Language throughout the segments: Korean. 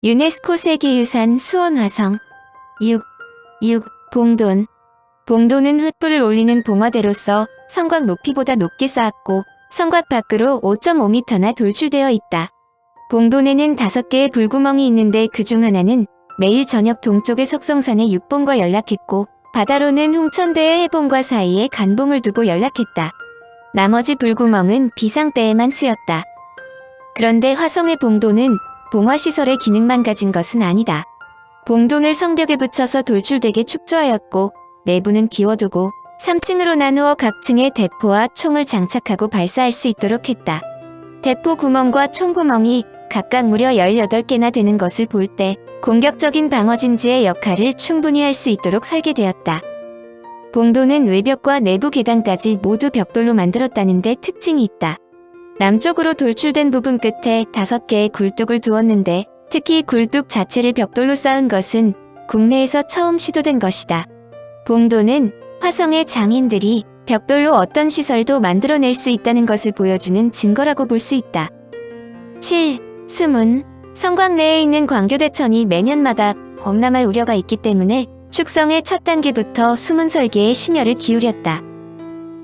유네스코 세계유산 수원화성. 6. 봉돈. 봉돈은 횃불을 올리는 봉화대로서 성곽 높이보다 높게 쌓았고 성곽 밖으로 5.5m나 돌출되어 있다. 봉돈에는 5개의 불구멍이 있는데 그중 하나는 매일 저녁 동쪽의 석성산의 육봉과 연락했고 바다로는 홍천대의 해봉과 사이에 간봉을 두고 연락했다. 나머지 불구멍은 비상 때에만 쓰였다. 그런데 화성의 봉돈은 봉화시설의 기능만 가진 것은 아니다. 봉돈을 성벽에 붙여서 돌출되게 축조하였고 내부는 기워두고 3층으로 나누어 각 층에 대포와 총을 장착하고 발사할 수 있도록 했다. 대포 구멍과 총 구멍이 각각 무려 18개나 되는 것을 볼 때 공격적인 방어진지의 역할을 충분히 할 수 있도록 설계되었다. 봉돈은 외벽과 내부 계단까지 모두 벽돌로 만들었다는 데 특징이 있다. 남쪽으로 돌출된 부분 끝에 5개의 굴뚝을 두었는데 특히 굴뚝 자체를 벽돌로 쌓은 것은 국내에서 처음 시도된 것이다. 봉돈은 화성의 장인들이 벽돌로 어떤 시설도 만들어낼 수 있다는 것을 보여주는 증거라고 볼 수 있다. 7. 수문. 성곽 내에 있는 광교대천이 매년마다 범람할 우려가 있기 때문에 축성의 첫 단계부터 수문 설계에 심혈을 기울였다.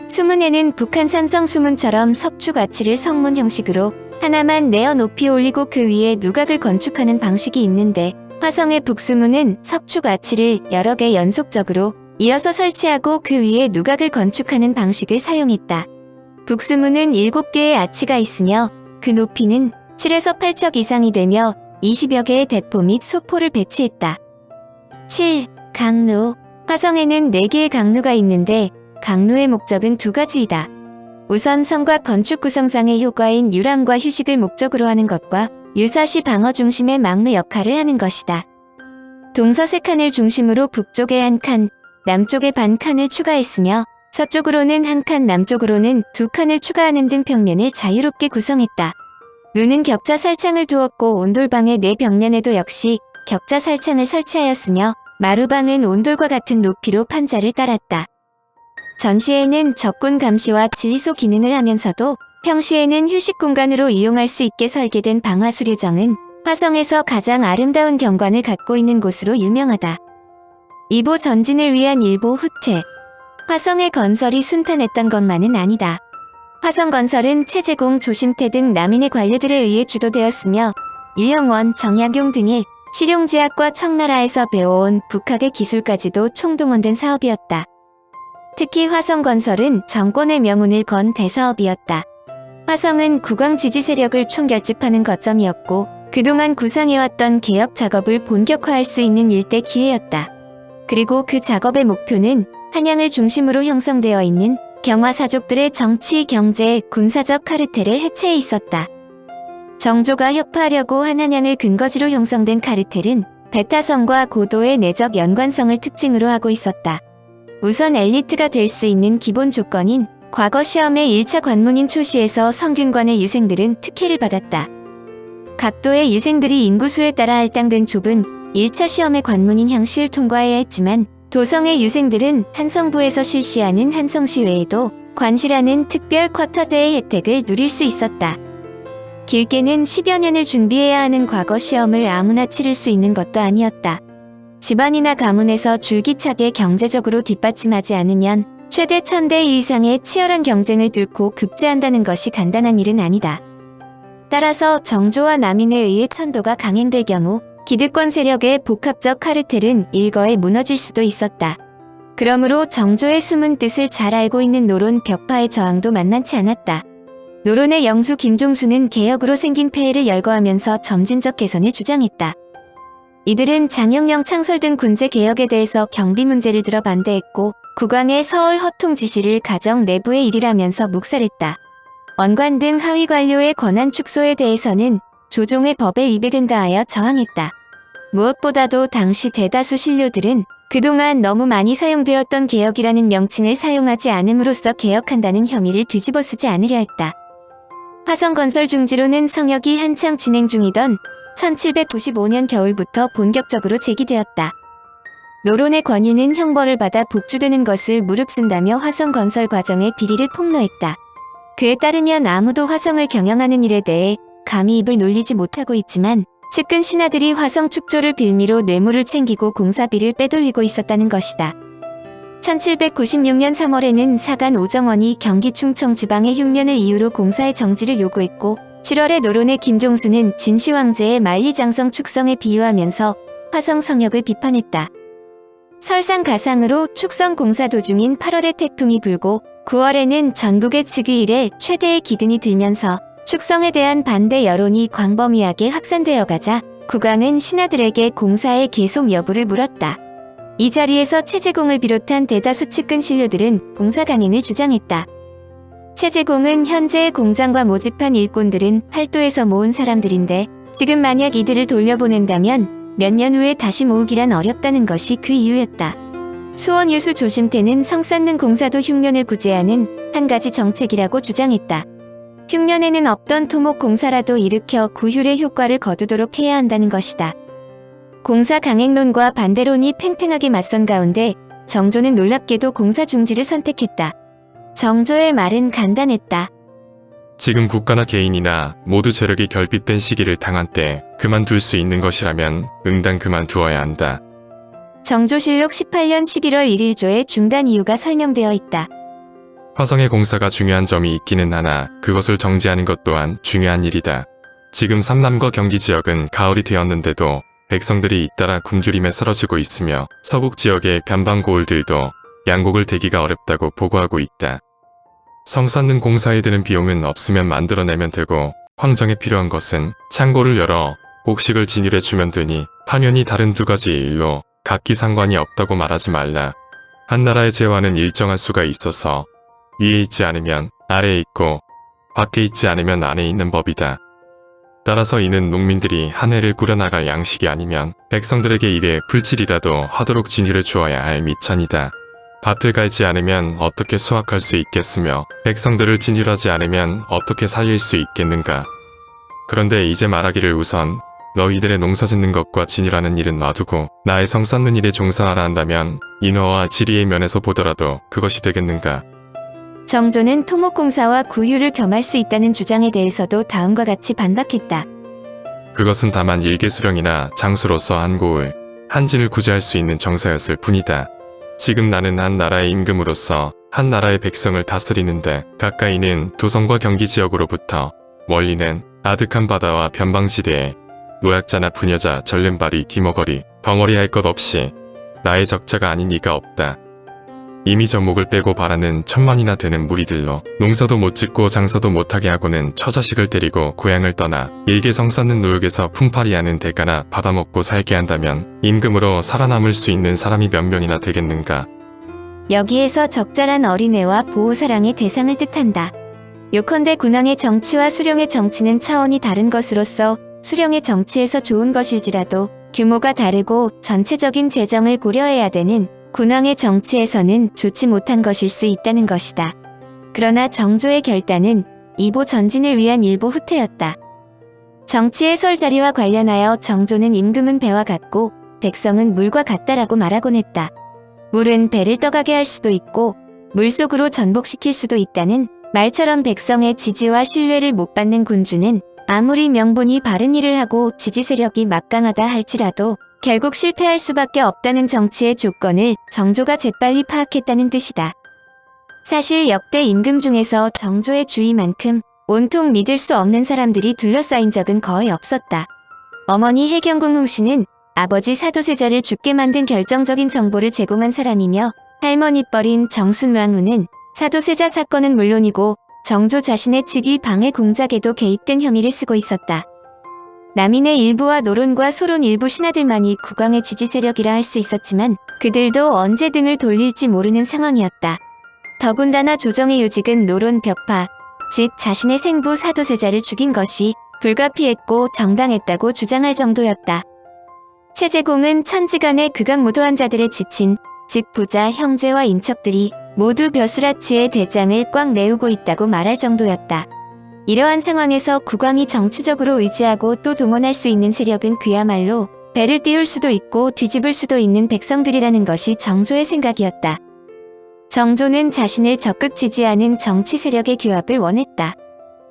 수문에는 북한 산성 수문처럼 석축 아치를 성문 형식으로 하나만 내어 높이 올리고 그 위에 누각을 건축하는 방식이 있는데 화성의 북수문은 석축 아치를 여러 개 연속적으로 이어서 설치하고 그 위에 누각을 건축하는 방식을 사용했다. 북수문은 7개의 아치가 있으며 그 높이는 7에서 8척 이상이 되며 20여 개의 대포 및 소포를 배치했다. 7. 강루. 화성에는 4개의 강루가 있는데 강루의 목적은 2가지이다. 우선 성곽 건축 구성상의 효과인 유람과 휴식을 목적으로 하는 것과 유사시 방어 중심의 막루 역할을 하는 것이다. 동서 3칸을 중심으로 북쪽에 1칸, 남쪽에 반 칸을 추가했으며 서쪽으로는 1칸, 남쪽으로는 2칸을 추가하는 등 평면을 자유롭게 구성했다. 루는 격자 살창을 두었고 온돌방의 4벽면에도 역시 격자 살창을 설치하였으며 마루방은 온돌과 같은 높이로 판자를 깔았다. 전시에는 적군 감시와 지휘소 기능을 하면서도 평시에는 휴식 공간으로 이용할 수 있게 설계된 방화수류정은 화성에서 가장 아름다운 경관을 갖고 있는 곳으로 유명하다. 2보 전진을 위한 1보 후퇴. 화성의 건설이 순탄했던 것만은 아니다. 화성 건설은 최재공, 조심태 등 남인의 관료들에 의해 주도되었으며 유영원, 정약용 등의 실용지학과 청나라에서 배워온 북학의 기술까지도 총동원된 사업이었다. 특히 화성 건설은 정권의 명운을 건 대사업이었다. 화성은 국왕 지지 세력을 총결집하는 거점이었고 그동안 구상해왔던 개혁 작업을 본격화할 수 있는 일대 기회였다. 그리고 그 작업의 목표는 한양을 중심으로 형성되어 있는 경화사족들의 정치, 경제, 군사적 카르텔의 해체에 있었다. 정조가 혁파하려고 한 한양을 근거지로 형성된 카르텔은 배타성과 고도의 내적 연관성을 특징으로 하고 있었다. 우선 엘리트가 될 수 있는 기본 조건인 과거 시험의 1차 관문인 초시에서 성균관의 유생들은 특혜를 받았다. 각도의 유생들이 인구수에 따라 할당된 좁은 1차 시험의 관문인 향시를 통과해야 했지만 도성의 유생들은 한성부에서 실시하는 한성시 외에도 관시라는 특별 쿼터제의 혜택을 누릴 수 있었다. 길게는 10여 년을 준비해야 하는 과거 시험을 아무나 치를 수 있는 것도 아니었다. 집안이나 가문에서 줄기차게 경제적으로 뒷받침하지 않으면 최대 1000대 이상의 치열한 경쟁을 뚫고 급제한다는 것이 간단한 일은 아니다. 따라서 정조와 남인에 의해 천도가 강행될 경우 기득권 세력의 복합적 카르텔은 일거에 무너질 수도 있었다. 그러므로 정조의 숨은 뜻을 잘 알고 있는 노론 벽파의 저항도 만만치 않았다. 노론의 영수 김종수는 개혁으로 생긴 폐해를 열거하면서 점진적 개선을 주장했다. 이들은 장영령 창설 등 군제 개혁에 대해서 경비 문제를 들어 반대했고 국왕의 서울 허통 지시를 가정 내부의 일이라면서 묵살했다. 원관 등 하위 관료의 권한 축소에 대해서는 조종의 법에 위배된다 하여 저항했다. 무엇보다도 당시 대다수 신료들은 그동안 너무 많이 사용되었던 개혁이라는 명칭을 사용하지 않음으로써 개혁한다는 혐의를 뒤집어 쓰지 않으려 했다. 화성 건설 중지로는 성역이 한창 진행 중이던 1795년 겨울부터 본격적으로 제기되었다. 노론의 권유는 형벌을 받아 복주되는 것을 무릅쓴다며 화성 건설 과정의 비리를 폭로했다. 그에 따르면 아무도 화성을 경영하는 일에 대해 감히 입을 놀리지 못하고 있지만 측근 신하들이 화성 축조를 빌미로 뇌물을 챙기고 공사비를 빼돌리고 있었다는 것이다. 1796년 3월에는 사간 오정원이 경기 충청 지방의 흉년을 이유로 공사의 정지를 요구했고 7월에 노론의 김종수는 진시황제의 만리장성 축성에 비유하면서 화성 성역을 비판했다. 설상가상으로 축성 공사 도중인 8월에 태풍이 불고 9월에는 전국의 즉위 이래 최대의 기근이 들면서 축성에 대한 반대 여론이 광범위하게 확산되어 가자 국왕은 신하들에게 공사의 계속 여부를 물었다. 이 자리에서 최재공을 비롯한 대다수 측근 신료들은 공사 강행을 주장했다. 최재공은 현재의 공장과 모집한 일꾼들은 팔도에서 모은 사람들인데 지금 만약 이들을 돌려보낸다면 몇 년 후에 다시 모으기란 어렵다는 것이 그 이유였다. 수원 유수 조심태는 성 쌓는 공사도 흉년을 구제하는 한 가지 정책이라고 주장했다. 흉년에는 없던 토목 공사라도 일으켜 구휼의 효과를 거두도록 해야 한다는 것이다. 공사 강행론과 반대론이 팽팽하게 맞선 가운데 정조는 놀랍게도 공사 중지를 선택했다. 정조의 말은 간단했다. 지금 국가나 개인이나 모두 재력이 결핍된 시기를 당한 때 그만둘 수 있는 것이라면 응당 그만두어야 한다. 정조실록 18년 11월 1일조의 중단 이유가 설명되어 있다. 화성의 공사가 중요한 점이 있기는 하나 그것을 정지하는 것 또한 중요한 일이다. 지금 삼남과 경기 지역은 가을이 되었는데도 백성들이 잇따라 굶주림에 쓰러지고 있으며 서북 지역의 변방고을들도 양곡을 대기가 어렵다고 보고하고 있다. 성 쌓는 공사에 드는 비용은 없으면 만들어내면 되고 황정에 필요한 것은 창고를 열어 곡식을 진열해 주면 되니 파면이 다른 두 가지 일로 각기 상관이 없다고 말하지 말라. 한 나라의 재화는 일정할 수가 있어서 위에 있지 않으면 아래에 있고 밖에 있지 않으면 안에 있는 법이다. 따라서 이는 농민들이 한 해를 꾸려나갈 양식이 아니면 백성들에게 일에 풀칠이라도 하도록 진열해 주어야 할 미천이다. 밭을 갈지 않으면 어떻게 수확할 수 있겠으며 백성들을 진열하지 않으면 어떻게 살릴 수 있겠는가. 그런데 이제 말하기를 우선 너희들의 농사 짓는 것과 진열하는 일은 놔두고 나의 성 쌓는 일에 종사하라 한다면 인허와 지리의 면에서 보더라도 그것이 되겠는가. 정조는 토목공사와 구휼을 겸할 수 있다는 주장에 대해서도 다음과 같이 반박했다. 그것은 다만 일개수령이나 장수로서 한 고을, 한 진을 구제할 수 있는 정사였을 뿐이다. 지금 나는 한 나라의 임금으로서 한 나라의 백성을 다스리는데 가까이는 도성과 경기 지역으로부터 멀리는 아득한 바다와 변방지대에 노약자나 부녀자, 절름발이, 기머거리, 벙어리 할 것 없이 나의 적자가 아닌 이가 없다. 이미 젖목을 빼고 바라는 1000만이나 되는 무리들로 농사도 못 짓고 장사도 못하게 하고는 처자식을 데리고 고향을 떠나 일개 성 쌓는 노역에서 품팔이하는 대가나 받아먹고 살게 한다면 임금으로 살아남을 수 있는 사람이 몇 명이나 되겠는가. 여기에서 적절한 어린애와 보호사랑의 대상을 뜻한다. 요컨대 군왕의 정치와 수령의 정치는 차원이 다른 것으로서 수령의 정치에서 좋은 것일지라도 규모가 다르고 전체적인 재정을 고려해야 되는 군왕의 정치에서는 좋지 못한 것일 수 있다는 것이다. 그러나 정조의 결단은 이보 전진을 위한 일보 후퇴였다. 정치의 설자리와 관련하여 정조는 임금은 배와 같고 백성은 물과 같다라고 말하곤 했다. 물은 배를 떠가게 할 수도 있고 물속으로 전복시킬 수도 있다는 말처럼 백성의 지지와 신뢰를 못 받는 군주는 아무리 명분이 바른 일을 하고 지지 세력이 막강하다 할지라도 결국 실패할 수밖에 없다는 정치의 조건을 정조가 재빨리 파악했다는 뜻이다. 사실 역대 임금 중에서 정조의 주의만큼 온통 믿을 수 없는 사람들이 둘러싸인 적은 거의 없었다. 어머니 해경궁 홍씨는 아버지 사도세자를 죽게 만든 결정적인 정보를 제공한 사람이며 할머니 뻘인 정순왕후는 사도세자 사건은 물론이고 정조 자신의 즉위 방해 공작에도 개입된 혐의를 쓰고 있었다. 남인의 일부와 노론과 소론 일부 신하들만이 국왕의 지지 세력이라 할 수 있었지만 그들도 언제 등을 돌릴지 모르는 상황이었다. 더군다나 조정의 요직은 노론 벽파, 즉 자신의 생부 사도세자를 죽인 것이 불가피했고 정당했다고 주장할 정도였다. 최재공은 천지간의 극악무도한 자들의 지친, 즉 부자, 형제와 인척들이 모두 벼슬아치의 대장을 꽉 메우고 있다고 말할 정도였다. 이러한 상황에서 국왕이 정치적으로 의지하고 또 동원할 수 있는 세력은 그야말로 배를 띄울 수도 있고 뒤집을 수도 있는 백성들이라는 것이 정조의 생각이었다. 정조는 자신을 적극 지지하는 정치 세력의 규합을 원했다.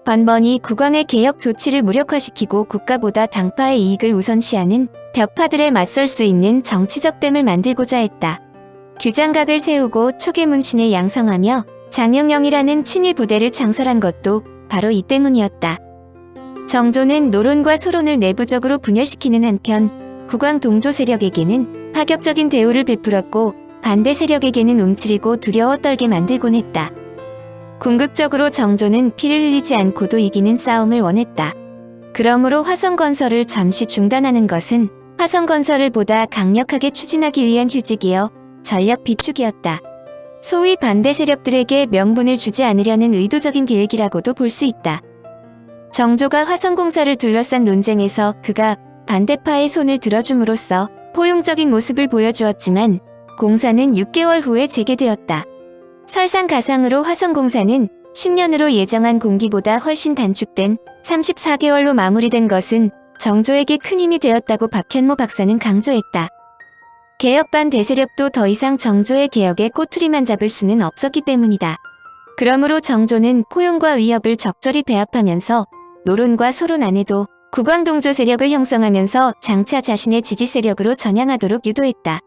번번이 국왕의 개혁 조치를 무력화시키고 국가보다 당파의 이익을 우선시하는 벽파들에 맞설 수 있는 정치적 댐을 만들고자 했다. 규장각을 세우고 초계 문신을 양성하며 장영영이라는 친일 부대를 창설한 것도 바로 이 때문이었다. 정조는 노론과 소론을 내부적으로 분열시키는 한편 국왕 동조 세력에게는 파격적인 대우를 베풀었고 반대 세력에게는 움츠리고 두려워 떨게 만들곤 했다. 궁극적으로 정조는 피를 흘리지 않고도 이기는 싸움을 원했다. 그러므로 화성건설을 잠시 중단하는 것은 화성건설을 보다 강력하게 추진하기 위한 휴직이어 전력 비축이었다. 소위 반대 세력들에게 명분을 주지 않으려는 의도적인 계획이라고도 볼 수 있다. 정조가 화성공사를 둘러싼 논쟁에서 그가 반대파의 손을 들어줌으로써 포용적인 모습을 보여주었지만 공사는 6개월 후에 재개되었다. 설상가상으로 화성공사는 10년으로 예정한 공기보다 훨씬 단축된 34개월로 마무리된 것은 정조에게 큰 힘이 되었다고 박현모 박사는 강조했다. 개혁반 대세력도 더 이상 정조의 개혁에 꼬투리만 잡을 수는 없었기 때문이다. 그러므로 정조는 포용과 위협을 적절히 배합하면서 노론과 소론 안에도 국왕동조 세력을 형성하면서 장차 자신의 지지 세력으로 전향하도록 유도했다.